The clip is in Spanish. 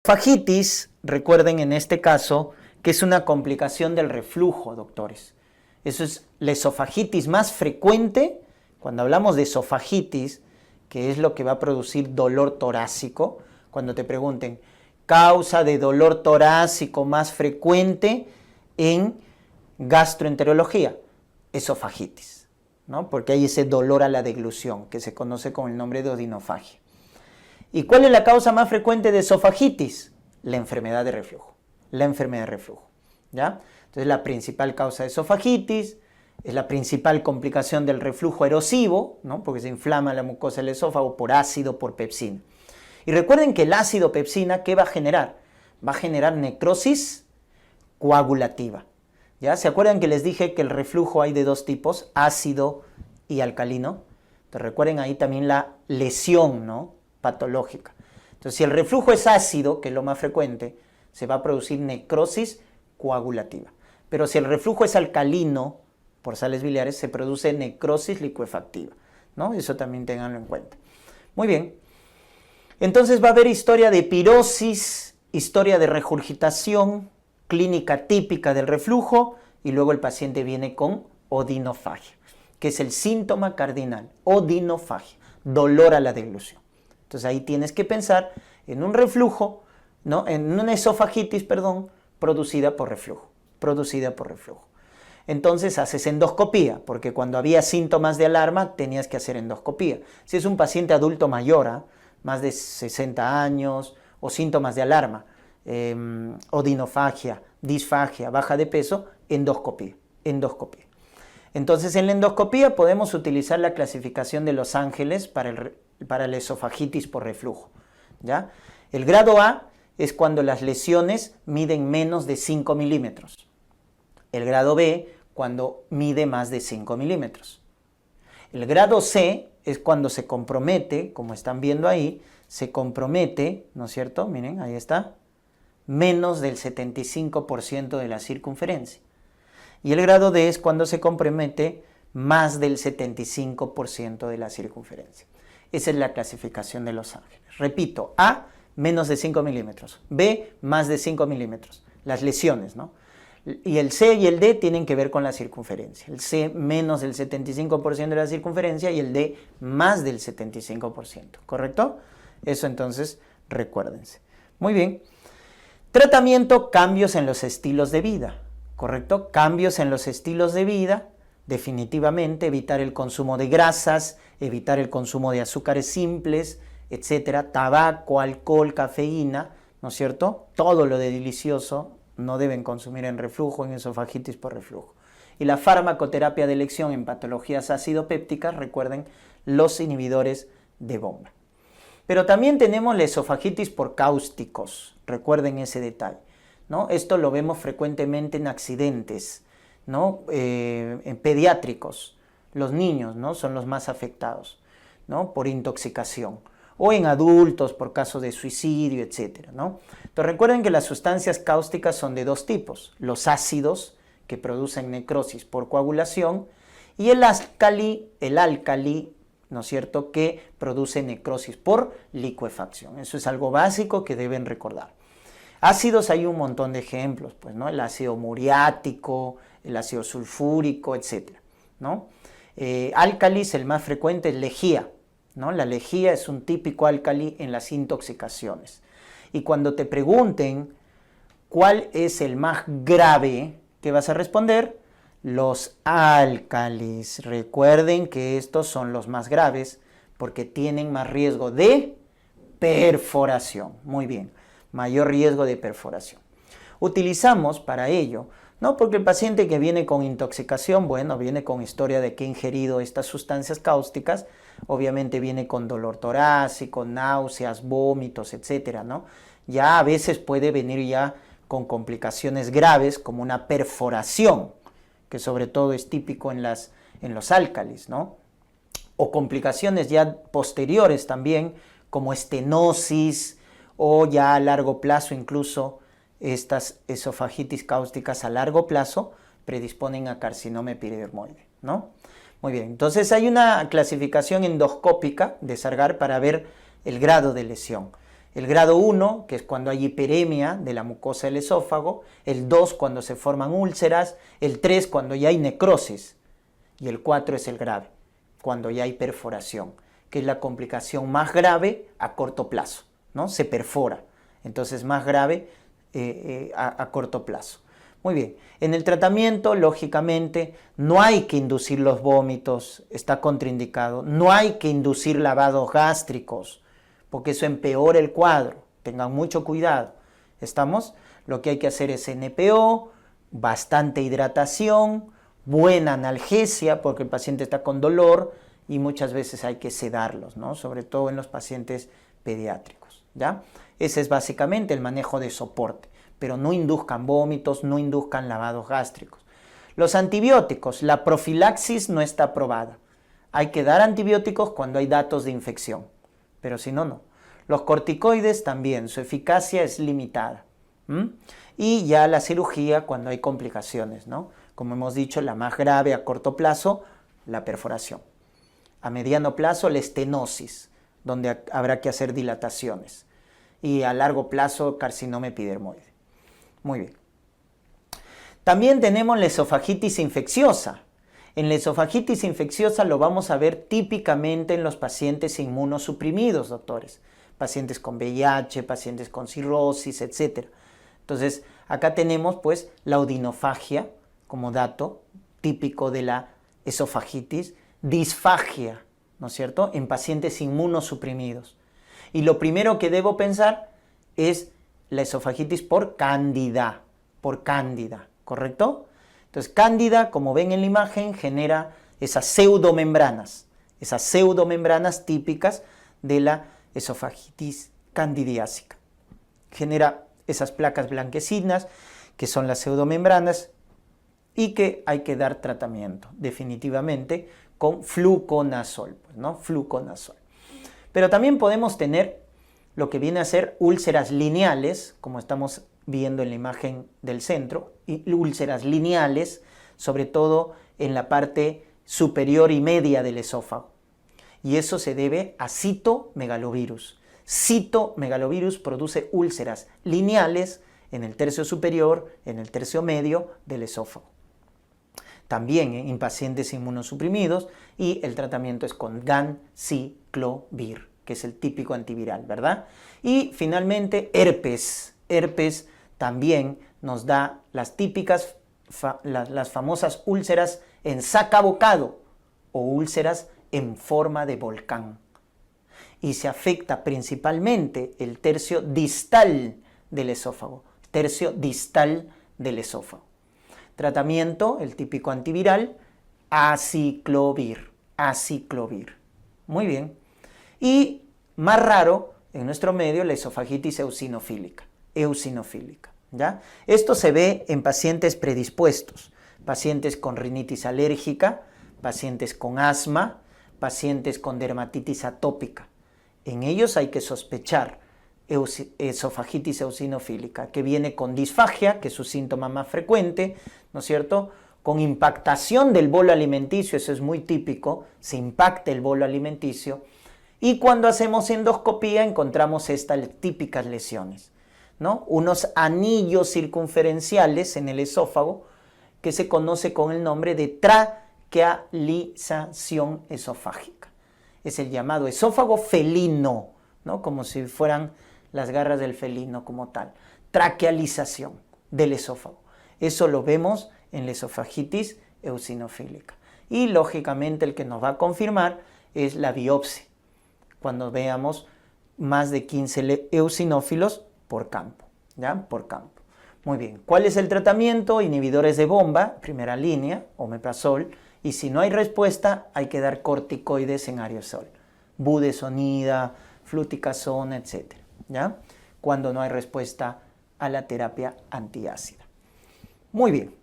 Fagitis, recuerden en este caso, que es una complicación del reflujo, doctores. Eso es la esofagitis más frecuente. Cuando hablamos de esofagitis, que es lo que va a producir dolor torácico, cuando te pregunten, causa de dolor torácico más frecuente en gastroenterología, esofagitis, ¿no? Porque hay ese dolor a la deglución, que se conoce con el nombre de odinofagia. ¿Y cuál es la causa más frecuente de esofagitis? La enfermedad de reflujo. La enfermedad de reflujo, ¿ya? Entonces, la principal causa de esofagitis es la principal complicación del reflujo erosivo, ¿no? Porque se inflama la mucosa del esófago por ácido, por pepsina. Y recuerden que el ácido pepsina, ¿qué va a generar? Va a generar necrosis coagulativa, ¿ya? ¿Se acuerdan que les dije que el reflujo hay de dos tipos, ácido y alcalino? Entonces, recuerden ahí también la lesión, ¿no?, patológica. Entonces, si el reflujo es ácido, que es lo más frecuente, se va a producir necrosis coagulativa. Pero si el reflujo es alcalino, por sales biliares, se produce necrosis licuefactiva, ¿no? Eso también tenganlo en cuenta. Muy bien. Entonces va a haber historia de pirosis, historia de regurgitación, clínica típica del reflujo, y luego el paciente viene con odinofagia, que es el síntoma cardinal, odinofagia, dolor a la deglución. Entonces ahí tienes que pensar en un reflujo, ¿no?, en una esofagitis, perdón, producida por reflujo. Entonces haces endoscopía, porque cuando había síntomas de alarma tenías que hacer endoscopía. Si es un paciente adulto mayor, más de 60 años, o síntomas de alarma, odinofagia, disfagia, baja de peso, endoscopía. Entonces en la endoscopía podemos utilizar la clasificación de Los Ángeles para la esofagitis por reflujo, ¿ya? El grado A es cuando las lesiones miden menos de 5 milímetros. El grado B, cuando mide más de 5 milímetros. El grado C es cuando se compromete, como están viendo ahí, se compromete, ¿no es cierto? Miren, ahí está, menos del 75% de la circunferencia. Y el grado D es cuando se compromete más del 75% de la circunferencia. Esa es la clasificación de Los Ángeles. Repito, A, menos de 5 milímetros. B, más de 5 milímetros. Las lesiones, ¿no? Y el C y el D tienen que ver con la circunferencia. El C menos del 75% de la circunferencia y el D más del 75%. ¿Correcto? Eso entonces, recuérdense. Muy bien. Tratamiento, cambios en los estilos de vida. ¿Correcto? Cambios en los estilos de vida. Definitivamente, evitar el consumo de grasas, evitar el consumo de azúcares simples, etcétera, tabaco, alcohol, cafeína, ¿no es cierto? Todo lo de delicioso no deben consumir en reflujo, en esofagitis por reflujo. Y la farmacoterapia de elección en patologías acidopépticas, recuerden, los inhibidores de bomba. Pero también tenemos la esofagitis por cáusticos, recuerden ese detalle, ¿no? Esto lo vemos frecuentemente en accidentes, ¿no? En pediátricos, los niños, ¿no?, son los más afectados, ¿no?, por intoxicación, o en adultos por casos de suicidio, etcétera, ¿no? Entonces recuerden que las sustancias cáusticas son de dos tipos, los ácidos, que producen necrosis por coagulación, y el álcali, ¿no es cierto?, que produce necrosis por licuefacción. Eso es algo básico que deben recordar. Ácidos hay un montón de ejemplos, pues, ¿no? El ácido muriático, el ácido sulfúrico, etcétera, ¿no? Álcalis, el más frecuente es lejía, ¿no? La lejía es un típico álcali en las intoxicaciones. Y cuando te pregunten cuál es el más grave, ¿qué vas a responder? Los álcalis. Recuerden que estos son los más graves porque tienen más riesgo de perforación. Muy bien, mayor riesgo de perforación. Utilizamos para ello, ¿no?, porque el paciente que viene con intoxicación, bueno, viene con historia de que ha ingerido estas sustancias cáusticas, obviamente viene con dolor torácico, náuseas, vómitos, etcétera, ¿no? Ya a veces puede venir ya con complicaciones graves como una perforación, que sobre todo es típico en los álcalis, ¿no? O complicaciones ya posteriores también, como estenosis, o ya a largo plazo incluso estas esofagitis cáusticas a largo plazo predisponen a carcinoma epidermoide, ¿no? Muy bien, entonces hay una clasificación endoscópica de Sargar para ver el grado de lesión. El grado 1, que es cuando hay hiperemia de la mucosa del esófago, el 2 cuando se forman úlceras, el 3 cuando ya hay necrosis y el 4 es el grave, cuando ya hay perforación, que es la complicación más grave a corto plazo, ¿no? Se perfora, entonces más grave a corto plazo. Muy bien, en el tratamiento, lógicamente, no hay que inducir los vómitos, está contraindicado, no hay que inducir lavados gástricos, porque eso empeora el cuadro, tengan mucho cuidado, ¿estamos? Lo que hay que hacer es NPO, bastante hidratación, buena analgesia, porque el paciente está con dolor y muchas veces hay que sedarlos, ¿no? Sobre todo en los pacientes pediátricos, ¿ya? Ese es básicamente el manejo de soporte, pero no induzcan vómitos, no induzcan lavados gástricos. Los antibióticos, la profilaxis no está aprobada. Hay que dar antibióticos cuando hay datos de infección, pero si no, no. Los corticoides también, su eficacia es limitada. Y ya la cirugía cuando hay complicaciones, ¿no? Como hemos dicho, la más grave a corto plazo, la perforación. A mediano plazo, la estenosis, donde habrá que hacer dilataciones. Y a largo plazo, carcinoma epidermoide. Muy bien. También tenemos la esofagitis infecciosa. En la esofagitis infecciosa lo vamos a ver típicamente en los pacientes inmunosuprimidos, doctores. Pacientes con VIH, pacientes con cirrosis, etc. Entonces, acá tenemos pues la odinofagia como dato típico de la esofagitis, disfagia, ¿no es cierto?, en pacientes inmunosuprimidos. Y lo primero que debo pensar es la esofagitis por cándida, ¿correcto? Entonces, cándida, como ven en la imagen, genera esas pseudomembranas típicas de la esofagitis candidiásica. Genera esas placas blanquecinas, que son las pseudomembranas, y que hay que dar tratamiento, definitivamente, con fluconazol, pues, ¿no? Fluconazol. Pero también podemos tener lo que viene a ser úlceras lineales, como estamos viendo en la imagen del centro, y úlceras lineales, sobre todo en la parte superior y media del esófago. Y eso se debe a citomegalovirus. Citomegalovirus produce úlceras lineales en el tercio superior, en el tercio medio del esófago. También en pacientes inmunosuprimidos, y el tratamiento es con ganciclovir, que es el típico antiviral, ¿verdad? Y finalmente herpes. Herpes también nos da las típicas, las famosas úlceras en sacabocado o úlceras en forma de volcán. Y se afecta principalmente el tercio distal del esófago. Tercio distal del esófago. Tratamiento, el típico antiviral, aciclovir. Aciclovir. Muy bien. Y más raro, en nuestro medio, la esofagitis eosinofílica. Eosinofílica, ¿ya? Esto se ve en pacientes predispuestos, pacientes con rinitis alérgica, pacientes con asma, pacientes con dermatitis atópica. En ellos hay que sospechar esofagitis eosinofílica, que viene con disfagia, que es su síntoma más frecuente, ¿no es cierto?, con impactación del bolo alimenticio, eso es muy típico, se impacta el bolo alimenticio, y cuando hacemos endoscopía encontramos estas típicas lesiones, ¿no? Unos anillos circunferenciales en el esófago que se conoce con el nombre de traquealización esofágica. Es el llamado esófago felino, ¿no? Como si fueran las garras del felino como tal. Traquealización del esófago. Eso lo vemos en la esofagitis eosinofílica. Y lógicamente el que nos va a confirmar es la biopsia, cuando veamos más de 15 eosinófilos por campo, ¿ya? Por campo. Muy bien. ¿Cuál es el tratamiento? Inhibidores de bomba, primera línea, omeprazol, y si no hay respuesta, hay que dar corticoides en aerosol, budesonida, fluticasona, etc., ¿ya? Cuando no hay respuesta a la terapia antiácida. Muy bien.